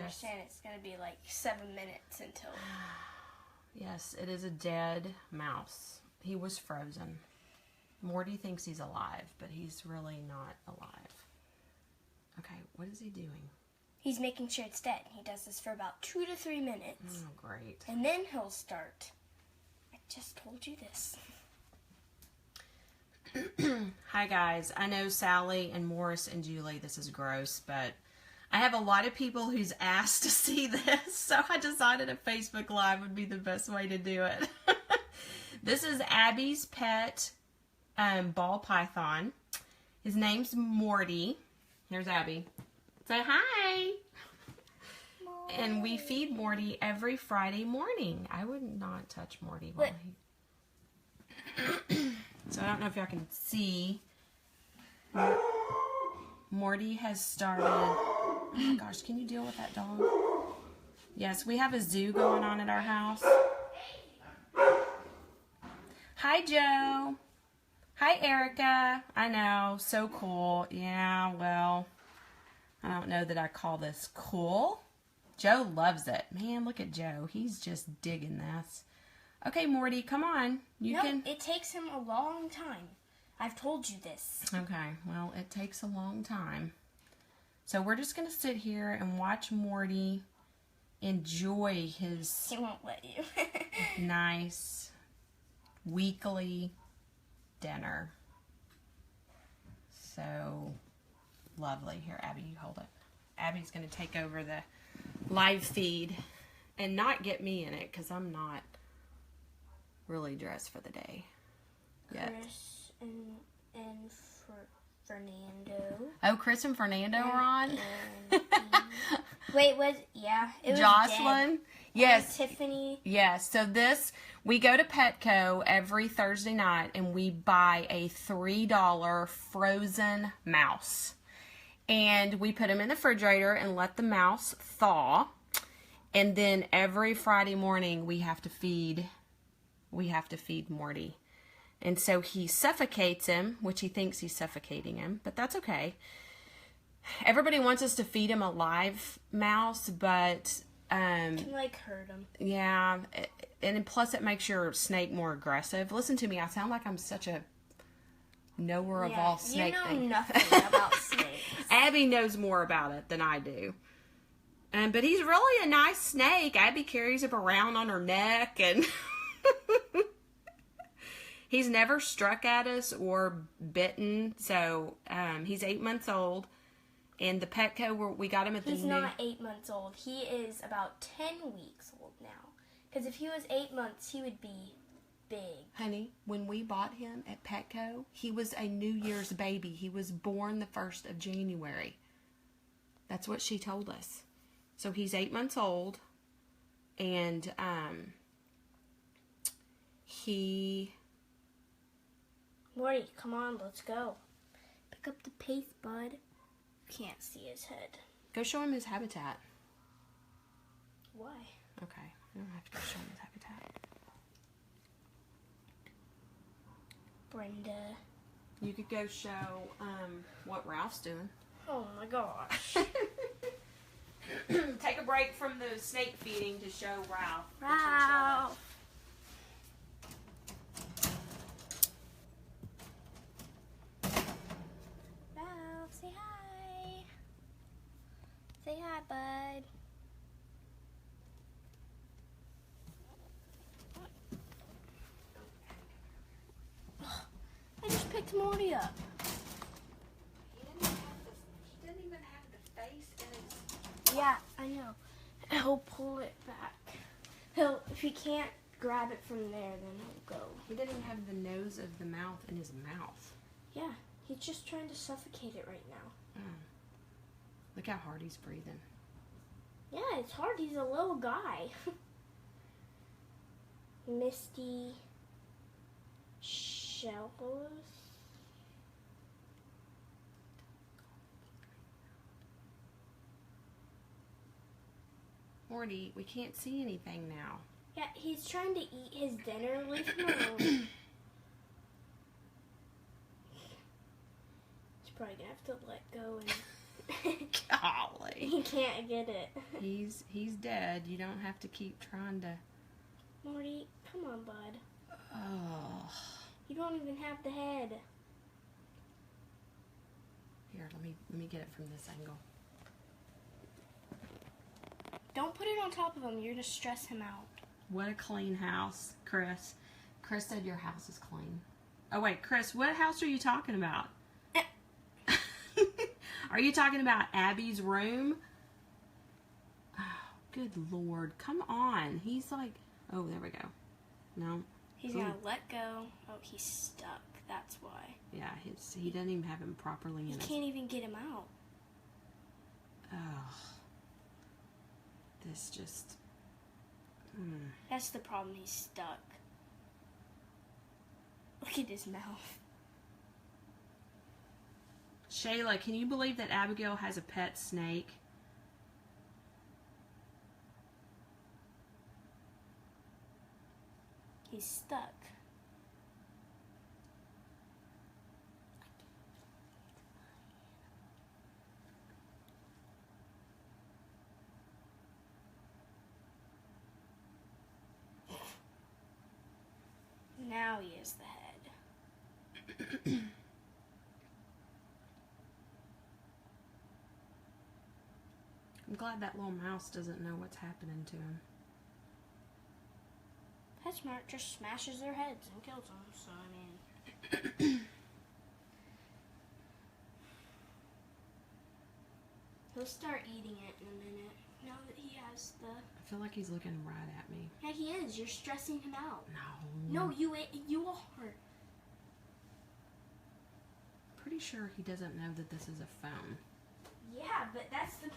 understand it's going to be like 7 minutes until... Yes, it is a dead mouse. He was frozen. Morty thinks he's alive, but he's really not alive. Okay, what is he doing? He's making sure it's dead. He does this for about 2 to 3 minutes. Oh, great. And then he'll start. I just told you this. Hi, guys. I know Sally and Morris and Julie, this is gross, but I have a lot of people who's asked to see this, so I decided a Facebook Live would be the best way to do it. This is Abby's pet ball python. His name's Morty. Here's Abby. Say hi. Morty. And we feed Morty every Friday morning. I would not touch Morty while he... So I don't know if y'all can see. Morty has started... Oh my gosh, can you deal with that dog? Yes, we have a zoo going on at our house. Hi, Joe. Hi, Erica. I know, so cool. Yeah, well, I don't know that I call this cool. Joe loves it. Man, look at Joe. He's just digging this. Okay, Morty, come on. You can... it takes him a long time. I've told you this. Okay, well, it takes a long time. So we're just going to sit here and watch Morty enjoy his... He won't let you. nice weekly dinner. So lovely. Here, Abby, you hold it. Abby's going to take over the live feed and not get me in it because I'm not really dressed for the day yet. Chris and Fernando. Oh, Chris and Fernando are on? Wait, it was Jocelyn? Deb. Yes. And Tiffany. Yes, so we go to Petco every Thursday night and we buy a $3 frozen mouse. And we put him in the refrigerator and let the mouse thaw. And then every Friday morning we have to feed Morty. And so he suffocates him, which he thinks he's suffocating him, but that's okay. Everybody wants us to feed him a live mouse, but... can, hurt him. Yeah, and plus it makes your snake more aggressive. Listen to me, I sound like I'm such a knower of all snake things. You know nothing about snakes. Abby knows more about it than I do. But he's really a nice snake. Abby carries him around on her neck, and... He's never struck at us or bitten, so he's 8 months old. And the Petco, we got him at the He's not 8 months old. He is about 10 weeks old now. Because if he was 8 months, he would be big. Honey, when we bought him at Petco, he was a New Year's baby. He was born the 1st of January. That's what she told us. So he's 8 months old. And Morty, come on, let's go. Pick up the pace, bud. Can't see his head. Go show him his habitat. Why? Okay, I don't have to go show him his habitat. Brenda. You could go show what Ralph's doing. Oh my gosh. Take a break from the snake feeding to show Ralph. Ralph. Say hi. Say hi, bud. I just picked Morty up. He didn't even have the face in his... Yeah, I know. He'll pull it back. If he can't grab it from there, then he'll go. He didn't even have the nose of the mouth in his mouth. Yeah. He's just trying to suffocate it right now. Look how hard he's breathing. Yeah, it's hard. He's a little guy. Misty Shells. Morty, we can't see anything now. Yeah, he's trying to eat his dinner. Leave him alone. Probably gonna have to let go and Golly. He can't get it. He's dead. You don't have to keep trying to... Morty, come on, bud. Oh. You don't even have the head. Here, let me get it from this angle. Don't put it on top of him. You're going to stress him out. What a clean house, Chris. Chris said your house is clean. Oh, wait, Chris, what house are you talking about? Are you talking about Abby's room? Oh, good Lord. Come on. He's like... Oh, there we go. No. He's going to let go. Oh, he's stuck. That's why. Yeah, he doesn't even have him properly in He can't even get him out. Oh. This just... That's the problem. He's stuck. Look at his mouth. Shayla, can you believe that Abigail has a pet snake? He's stuck. Now he is the head. I'm glad that little mouse doesn't know what's happening to him. PetSmart just smashes their heads and kills them, so I mean... He'll start eating it in a minute, now that he has the... I feel like he's looking right at me. Yeah, he is. You're stressing him out. No. No, you are. Pretty sure he doesn't know that this is a phone. Yeah, but that's the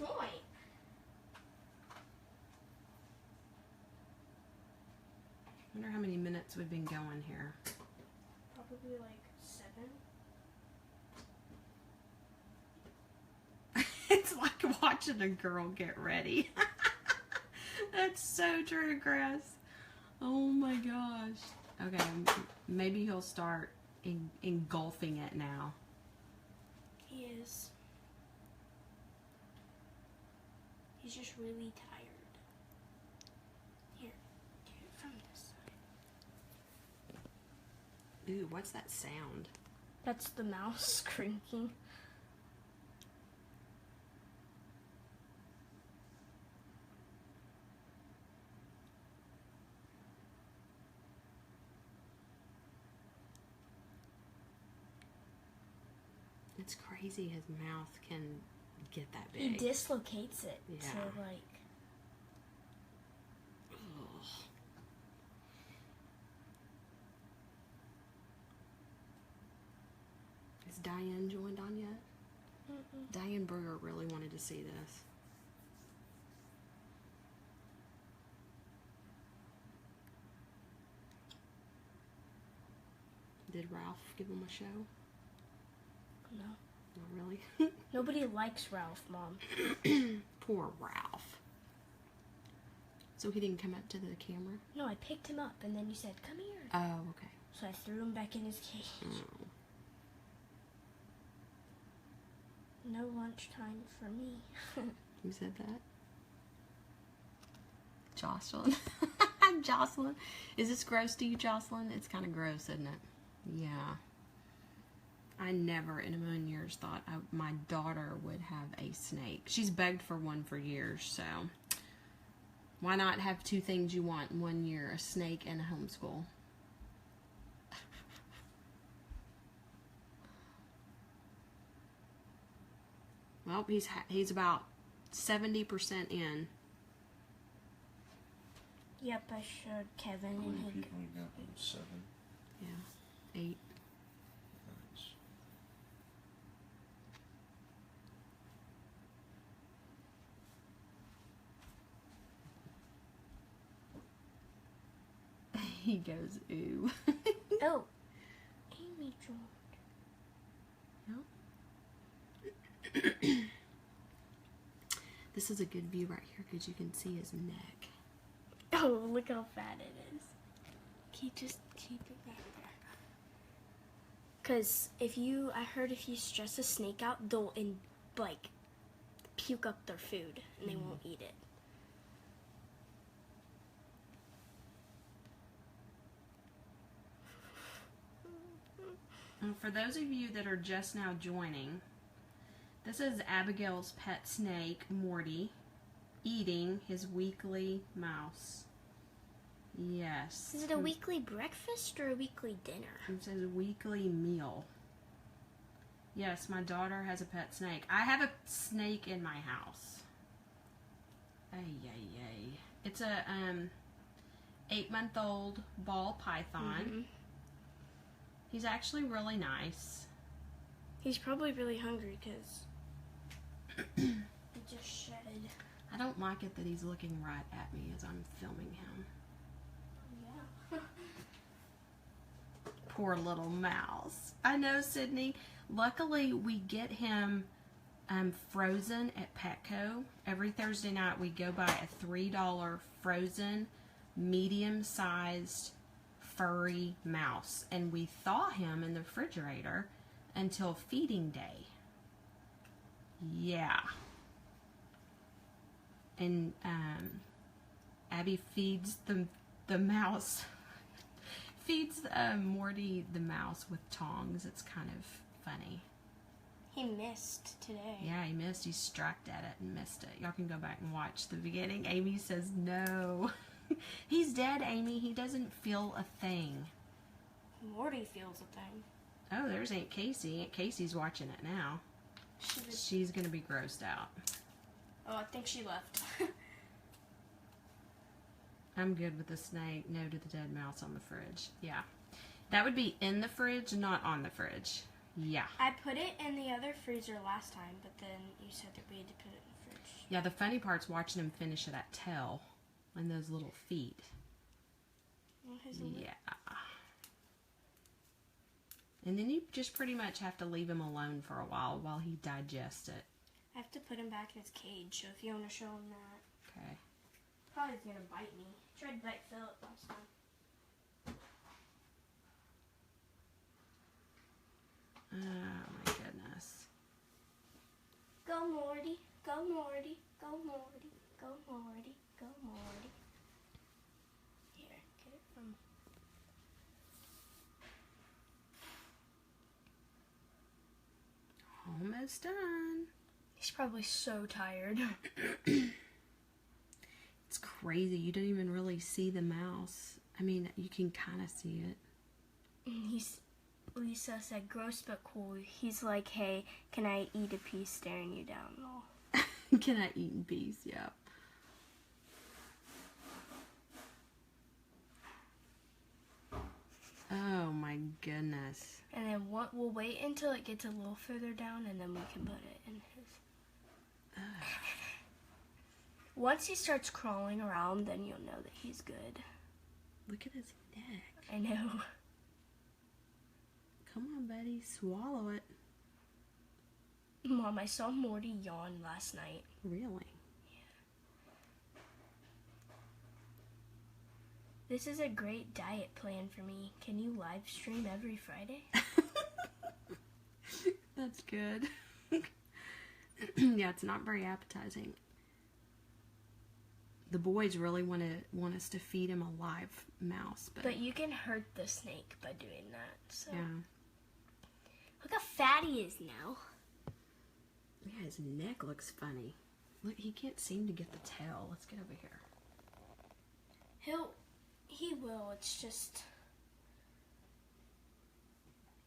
point. I wonder how many minutes we've been going here. Probably like 7. It's like watching a girl get ready. That's so true, Chris. Oh my gosh. Okay, maybe he'll start engulfing it now. He is. He's just really tired. Here, do it from this side. Ooh, what's that sound? That's the mouse cranking. It's crazy his mouth can get that big. He dislocates it Yeah. to like... Ugh. Is Diane joined on yet? Mm-mm. Diane Berger really wanted to see this. Did Ralph give him a show? No. Not really. Nobody likes Ralph, Mom. Poor Ralph. So he didn't come up to the camera? No, I picked him up and then you said, come here. Oh, okay. So I threw him back in his cage. Oh. No lunchtime for me. Who said that? Jocelyn. Jocelyn. Is this gross to you, Jocelyn? It's kind of gross, isn't it? Yeah. I never in a million years thought my daughter would have a snake. She's begged for one for years, so why not have two things you want in 1 year, a snake and a homeschool? Well, he's about 70% in. Yep, I showed Kevin How and many he... people you got? 7? Yeah, 8. Nice. He goes, ooh. Oh, Amy joined. This is a good view right here because you can see his neck. Oh, look how fat it is. Just keep it back there. Because I heard if you stress a snake out, they'll like puke up their food and they won't eat it. And for those of you that are just now joining, this is Abigail's pet snake, Morty, eating his weekly mouse. Yes. Is it a weekly breakfast or a weekly dinner? It says weekly meal. Yes, my daughter has a pet snake. I have a snake in my house. Ay, ay, ay. It's a 8-month-old ball python. Mm-hmm. He's actually really nice. He's probably really hungry because he just shedded. I don't like it that he's looking right at me as I'm filming him. Yeah. Poor little mouse. I know, Sydney. Luckily, we get him frozen at Petco. Every Thursday night, we go buy a $3 frozen, medium-sized, furry mouse. And we thaw him in the refrigerator until feeding day. Yeah. And Abby feeds the mouse, feeds Morty the mouse with tongs. It's kind of funny. He missed today. Yeah, he missed. He struck at it and missed it. Y'all can go back and watch the beginning. Amy says no. He's dead, Amy. He doesn't feel a thing. Morty feels a thing. Oh, there's Aunt Casey. Aunt Casey's watching it now. She's going to be grossed out. Oh, I think she left. I'm good with the snake. No to the dead mouse on the fridge. Yeah. That would be in the fridge, not on the fridge. Yeah. I put it in the other freezer last time, but then you said that we had to put it in the fridge. Yeah, the funny part's watching him finish that tail and those little feet. Yeah. And then you just pretty much have to leave him alone for a while he digests it. I have to put him back in his cage, so if you want to show him that. Okay. Probably going to bite me. Tried to bite Philip last time. Oh my goodness. Go Morty, go Morty, go Morty, go Morty, go Morty. Here, get it from... Almost done. He's probably so tired. It's crazy. You don't even really see the mouse. I mean, you can kind of see it. Lisa said, gross but cool. He's like, hey, can I eat a piece staring you down? Oh. Can I eat in peace? Yeah. Oh my goodness. And then we'll wait until it gets a little further down, and then we can put it in his... Once he starts crawling around, then you'll know that he's good. Look at his neck. I know. Come on, buddy. Swallow it. Mom, I saw Morty yawn last night. Really? This is a great diet plan for me. Can you live stream every Friday? That's good. Yeah, it's not very appetizing. The boys really want us to feed him a live mouse, but you can hurt the snake by doing that. So yeah. Look how fat he is now. Yeah, his neck looks funny. Look, he can't seem to get the tail. Let's get over here. He will. It's just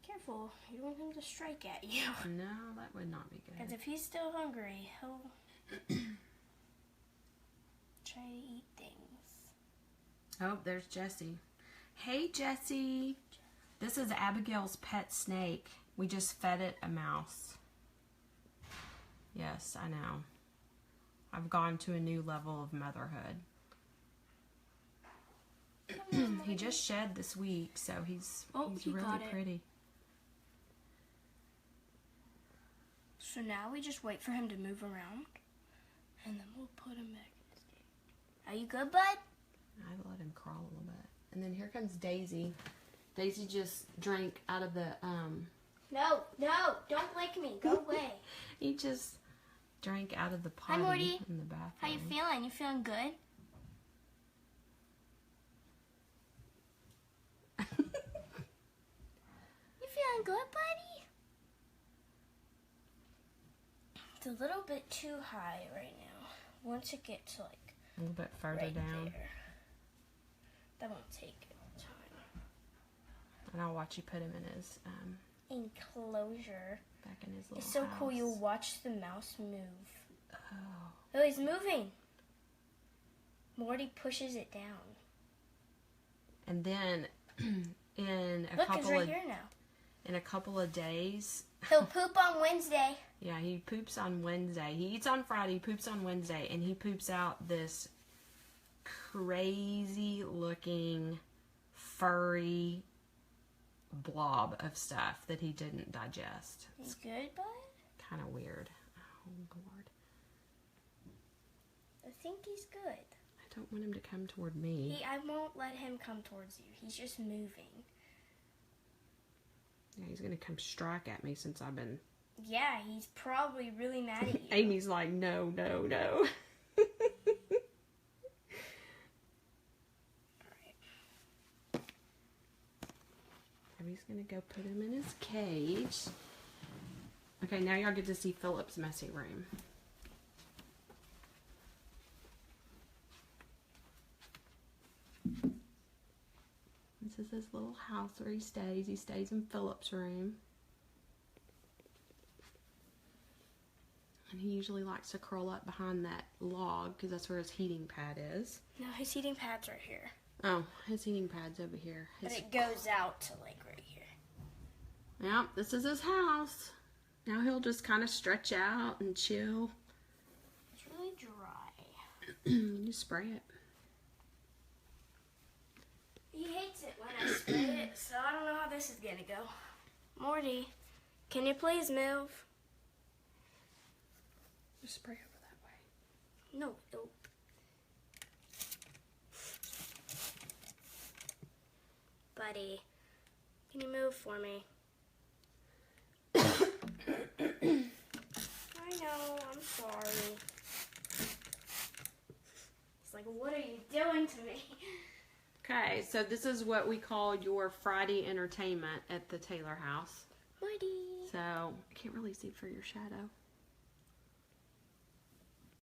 careful. You don't want him to strike at you. No, that would not be good. Because if he's still hungry, he'll try to eat things. Oh, there's Jessie. Hey, Jessie. This is Abigail's pet snake. We just fed it a mouse. Yes, I know. I've gone to a new level of motherhood. He just shed this week, so he's really pretty. So now we just wait for him to move around, and then we'll put him back in his cage. Are you good, bud? I let him crawl a little bit. And then here comes Daisy. Daisy just drank out of the, No, don't lick me. Go away. he just drank out of the Hi, potty Morty. in the bathroom. How you feeling? You feeling good? You feeling good, buddy? It's a little bit too high right now. Once it gets like A little bit further right down. there, that won't take time. And I'll watch you put him in his, Enclosure. back in his little It's so cool. house. You'll watch the mouse move. Oh. Oh, he's moving. Morty pushes it down. And then in a Look, it's couple right of here now. in a couple of days, He'll poop on Wednesday. yeah, he poops on Wednesday. He eats on Friday, poops on Wednesday, and he poops out this crazy looking furry blob of stuff that he didn't digest. He's good, bud? Kind of weird. Oh Lord. I think he's good. I don't want him to come toward me. I won't let him come towards you. He's just moving. Yeah, he's gonna come strike at me since I've been. Yeah, he's probably really mad at you. Amy's like, no. Abby's gonna go put him in his cage. Okay, now y'all get to see Philip's messy room. This is his little house where he stays. He stays in Philip's room. And he usually likes to curl up behind that log because that's where his heating pad is. No, his heating pad's right here. Oh, his heating pad's over here. But it goes out to like right here. Yep, this is his house. Now he'll just kind of stretch out and chill. It's really dry. You just spray it. He hates it when I spray it, so I don't know how this is gonna go. Morty, can you please move? Just spray over that way. No, no. Buddy, can you move for me? I know, I'm sorry. It's like, what are you doing to me? Okay, so this is what we call your Friday entertainment at the Taylor house. Morty. So, I can't really see for your shadow.